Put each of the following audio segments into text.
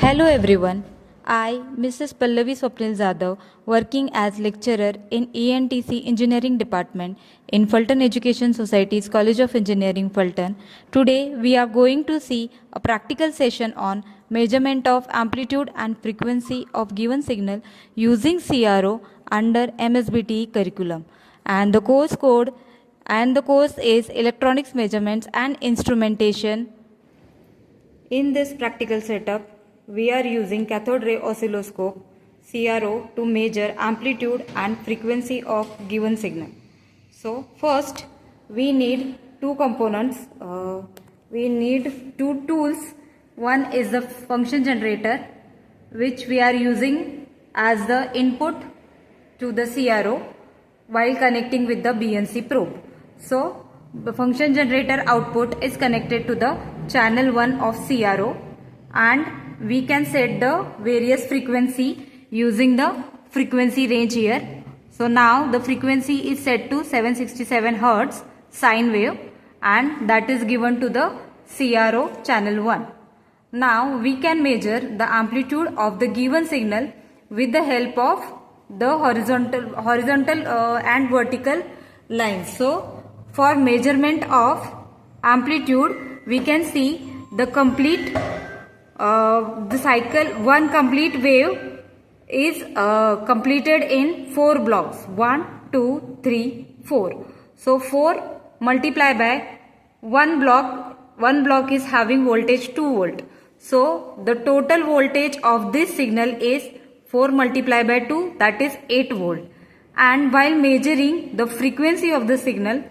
Hello everyone. I, Mrs. Pallavi Swapnil Zadav, working as lecturer in ENTC Engineering Department in Fulton Education Society's College of Engineering, Fulton. Today we are going to see a practical session on measurement of amplitude and frequency of given signal using CRO under MSBTE curriculum. And the course is Electronics Measurements and Instrumentation. In this practical setup, we are using cathode ray oscilloscope CRO to measure amplitude and frequency of given signal. So first we need two components. We need two tools. One is the function generator, which we are using as the input to the CRO while connecting with the BNC probe. So the function generator output is connected to the channel 1 of CRO, and we can set the various frequency using the frequency range here. So now the frequency is set to 767 Hz sine wave, and that is given to the CRO channel 1. Now we can measure the amplitude of the given signal with the help of the horizontal and vertical lines. So for measurement of amplitude, we can see the complete the cycle. One complete wave is completed in 4 blocks. 1, 2, 3, 4. So 4 multiplied by 1 block. 1 block is having voltage 2 volt. So the total voltage of this signal is 4 multiplied by 2, that is 8 volt. And while measuring the frequency of the signal,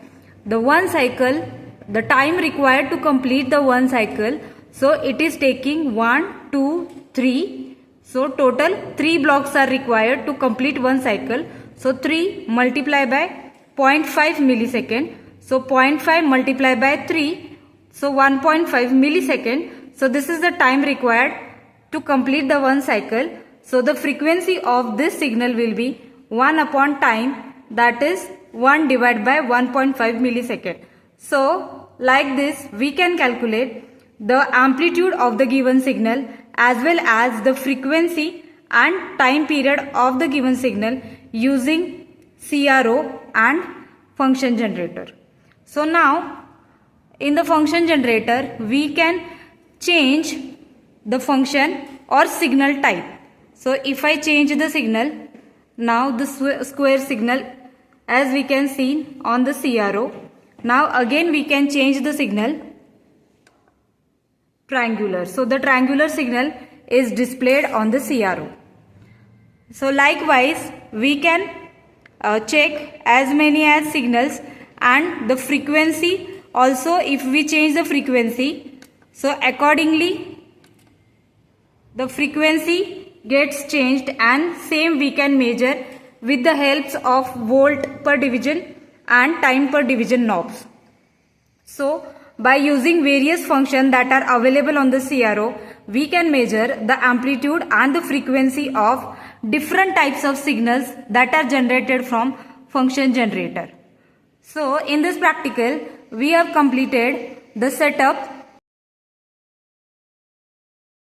the one cycle, the time required to complete the one cycle, so it is taking 1, 2, 3. So total 3 blocks are required to complete one cycle. So 3 multiplied by 0.5 millisecond. So 0.5 multiplied by 3. So 1.5 millisecond. So this is the time required to complete the one cycle. So the frequency of this signal will be 1 upon time, that is 1 divided by 1.5 millisecond. So like this we can calculate the amplitude of the given signal as well as the frequency and time period of the given signal using CRO and function generator. So now in the function generator we can change the function or signal type. So if I change the signal, now the square signal, as we can see on the CRO. Now again we can change the signal triangular. So the triangular signal is displayed on the CRO. So likewise we can check as many as signals and the frequency also. If we change the frequency, so accordingly the frequency gets changed, and same we can measure with the helps of volt per division and time per division knobs. So by using various functions that are available on the CRO, we can measure the amplitude and the frequency of different types of signals that are generated from function generator. So in this practical we have completed the setup